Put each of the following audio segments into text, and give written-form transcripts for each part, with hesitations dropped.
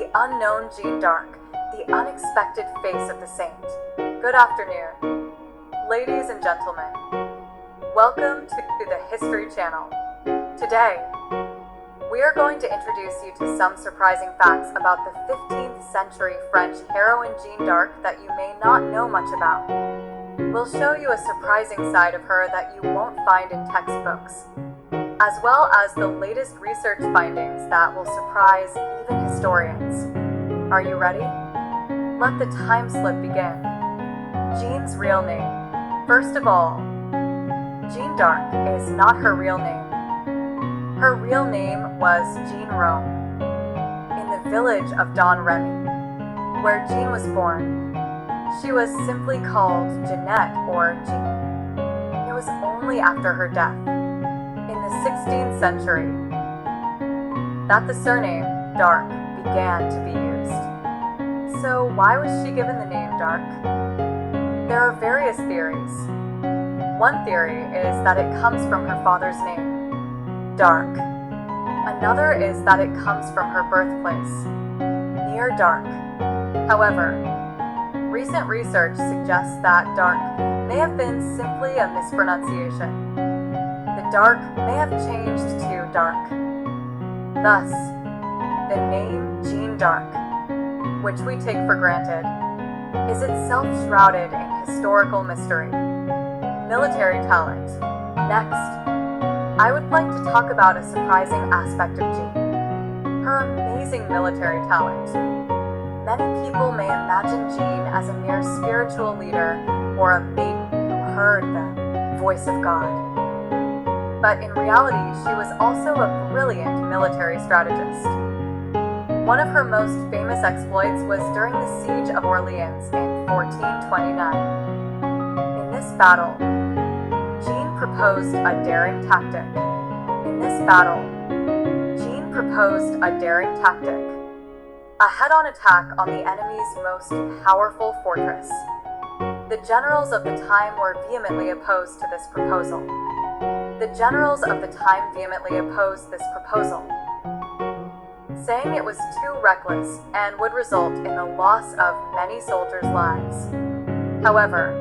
the unknown Jeanne d'Arc, the unexpected face of the saint. Good afternoon, ladies and gentlemen. Welcome to the History Channel. Today, we are going to introduce you to some surprising facts about the 15th century French heroine Jeanne d'Arc that you may not know much about. We'll show you a surprising side of her that you won't find in textbooks, as well as the latest research findings that will surprise even historians. Are you ready? Let the time slip begin. Jeanne's real name. First of all, Jeanne d'Arc is not her real name. Her real name was Jeanne Rome, in the village of Don Remy, where Jeanne was born. She was simply called Jeanette or Jeanne. It was only after her death, in the 16th century, that the surname d'Arc began to be used. So why was she given the name d'Arc? There are various theories. One theory is that it comes from her father's name, d'Arc. Another is that it comes from her birthplace, near d'Arc. However, recent research suggests that d'Arc may have been simply a mispronunciation. The d'Arc may have changed to dark. Thus, the name Jeanne d'Arc, which we take for granted, is itself shrouded in historical mystery. Military talent. Next, I would like to talk about a surprising aspect of Jeanne, her amazing military talent. Many people may imagine Jeanne as a mere spiritual leader or a maiden who heard the voice of God. But in reality, she was also a brilliant military strategist. One of her most famous exploits was during the siege of Orleans in 1429. In this battle, Jeanne proposed a daring tactic. A head-on attack on the enemy's most powerful fortress. The generals of the time were vehemently opposed to this proposal. Saying it was too reckless and would result in the loss of many soldiers' lives. However,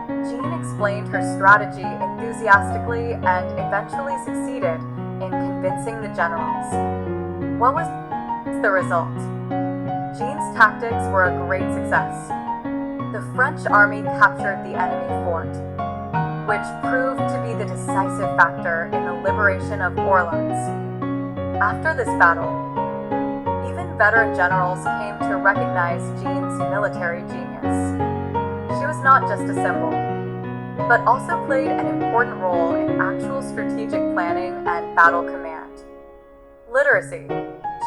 Jeanne explained her strategy enthusiastically and eventually succeeded in convincing the generals. What was the result? Jeanne's tactics were a great success. The French army captured the enemy fort, which proved to be the decisive factor in the liberation of Orleans. After this battle, even veteran generals came to recognize Jeanne's military genius. She was not just a symbol, but also played an important role in actual strategic planning and battle command. Literacy.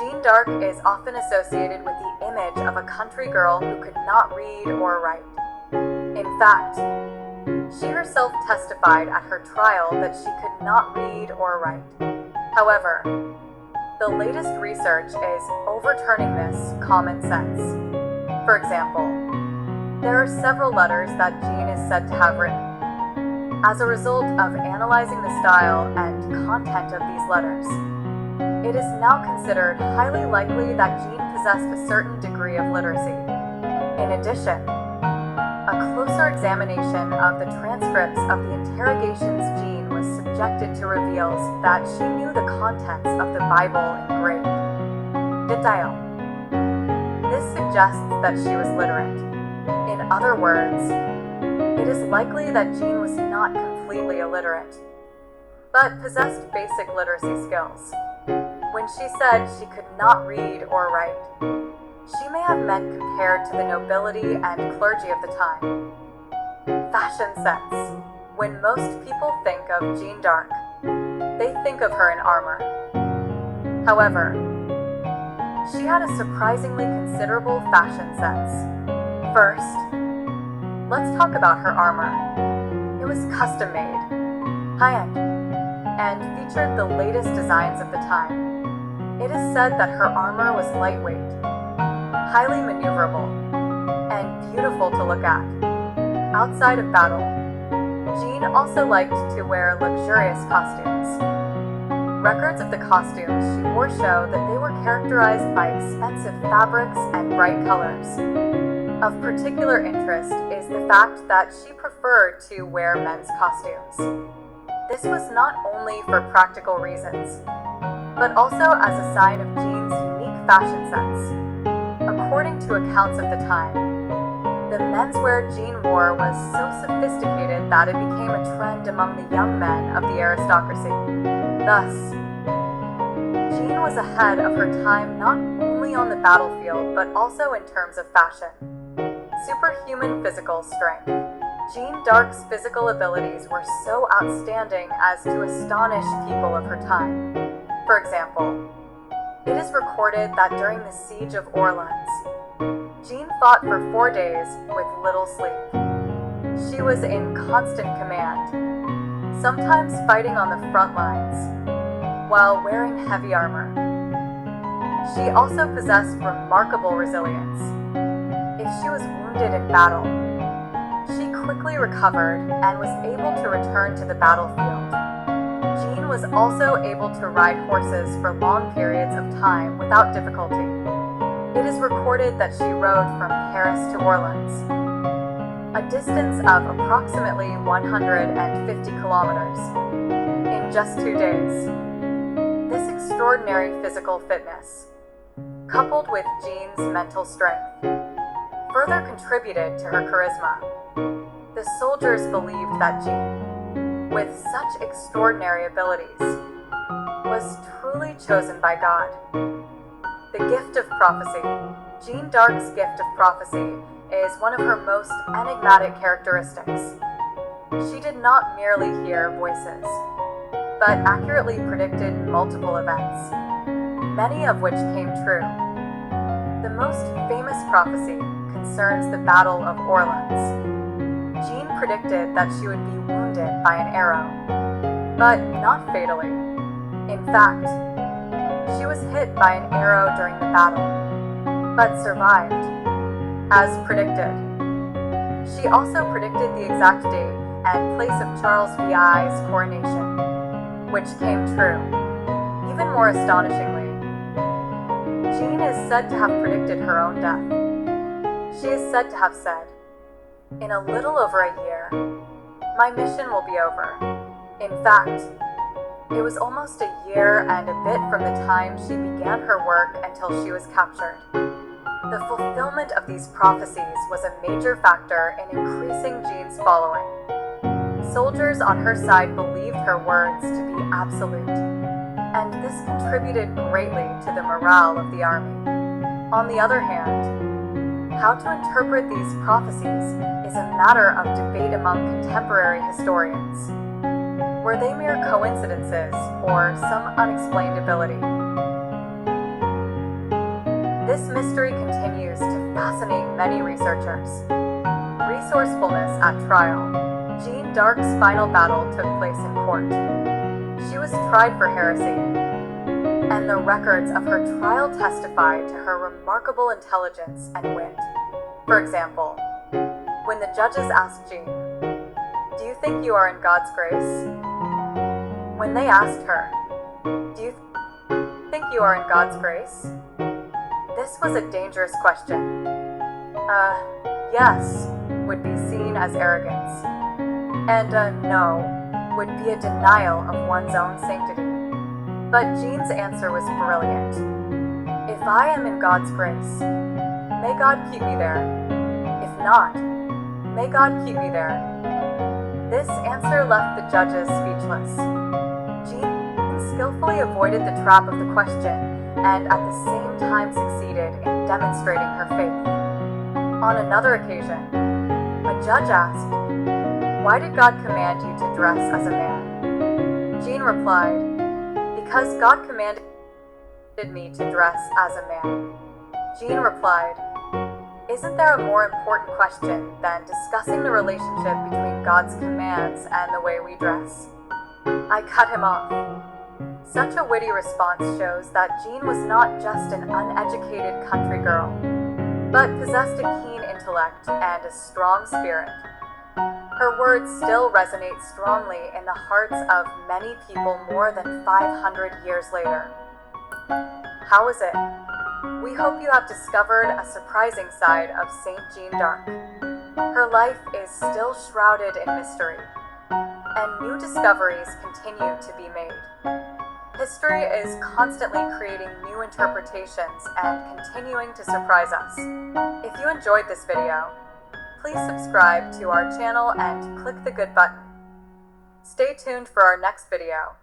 Jeanne d'Arc is often associated with the image of a country girl who could not read or write. In fact, she herself testified at her trial that she could not read or write. However, the latest research is overturning this common sense. For example, there are several letters that Jeanne is said to have written. As a result of analyzing the style and content of these letters, it is now considered highly likely that Jeanne possessed a certain degree of literacy. In addition, a closer examination of the transcripts of the interrogations Jeanne was subjected to reveals that she knew the contents of the Bible in great detail. This suggests that she was literate. In other words, it is likely that Jeanne was not completely illiterate, but possessed basic literacy skills. When she said she could not read or write, she may have meant compared to the nobility and clergy of the time. Fashion sense. When most people think of Jeanne d'Arc, they think of her in armor. However, she had a surprisingly considerable fashion sense. First, let's talk about her armor. It was custom-made, high-end, and featured the latest designs of the time. It is said that her armor was lightweight, highly maneuverable, and beautiful to look at. Outside of battle, Jeanne also liked to wear luxurious costumes. Records of the costumes she wore show that they were characterized by expensive fabrics and bright colors. Of particular interest is the fact that she preferred to wear men's costumes. This was not only for practical reasons, but also as a sign of Jeanne's unique fashion sense. According to accounts of the time, the menswear Jeanne wore was so sophisticated that it became a trend among the young men of the aristocracy. Thus, Jeanne was ahead of her time not only on the battlefield but also in terms of fashion. Superhuman physical strength. Jeanne d'Arc's physical abilities were so outstanding as to astonish people of her time. For example, it is recorded that during the siege of Orleans, Jeanne fought for 4 days with little sleep. She was in constant command, sometimes fighting on the front lines, while wearing heavy armor. She also possessed remarkable resilience. If she was wounded in battle, she quickly recovered and was able to return to the battlefield. Jeanne was also able to ride horses for long periods of time without difficulty. It is recorded that she rode from Paris to Orleans, a distance of approximately 150 kilometers, in just 2 days. This extraordinary physical fitness, coupled with Jeanne's mental strength, further contributed to her charisma. The soldiers believed that Jeanne, with such extraordinary abilities, was truly chosen by God. The gift of prophecy. Jeanne d'Arc's gift of prophecy is one of her most enigmatic characteristics. She did not merely hear voices, but accurately predicted multiple events, many of which came true. The most famous prophecy concerns the Battle of Orleans. Jeanne predicted that she would be wounded by an arrow, but not fatally. In fact, she was hit by an arrow during the battle, but survived, as predicted. She also predicted the exact date and place of Charles VI's coronation, which came true. Even more astonishingly, Jeanne is said to have predicted her own death. She is said to have said, "In a little over a year, my mission will be over." In fact, it was almost a year and a bit from the time she began her work until she was captured. The fulfillment of these prophecies was a major factor in increasing Jeanne's following. Soldiers on her side believed her words to be absolute, and this contributed greatly to the morale of the army. On the other hand, how to interpret these prophecies is a matter of debate among contemporary historians. Were they mere coincidences or some unexplained ability? This mystery continues to fascinate many researchers. Resourcefulness at trial. Jeanne d'Arc's final battle took place in court. She was tried for heresy, and the records of her trial testified to her remarkable intelligence and wit. For example, when the judges asked Jeanne, "Do you think you are in God's grace?" When they asked her, "Do you think you are in God's grace?" This was a dangerous question. Yes would be seen as arrogance, and a no would be a denial of one's own sanctity. But Jeanne's answer was brilliant. "If I am in God's grace, may God keep me there. If not, may God keep me there." This answer left the judges speechless. Jeanne skillfully avoided the trap of the question and at the same time succeeded in demonstrating her faith. On another occasion, a judge asked, "Why did God command you to dress as a man?" Jeanne replied, "Because God commanded me to dress as a man." Jeanne replied, "Isn't there a more important question than discussing the relationship between God's commands and the way we dress?" I cut him off. Such a witty response shows that Jeanne was not just an uneducated country girl, but possessed a keen intellect and a strong spirit. Her words still resonate strongly in the hearts of many people more than 500 years later. How is it? We hope you have discovered a surprising side of Saint Jeanne d'Arc. Her life is still shrouded in mystery, and new discoveries continue to be made. History is constantly creating new interpretations and continuing to surprise us. If you enjoyed this video, please subscribe to our channel and click the good button. Stay tuned for our next video.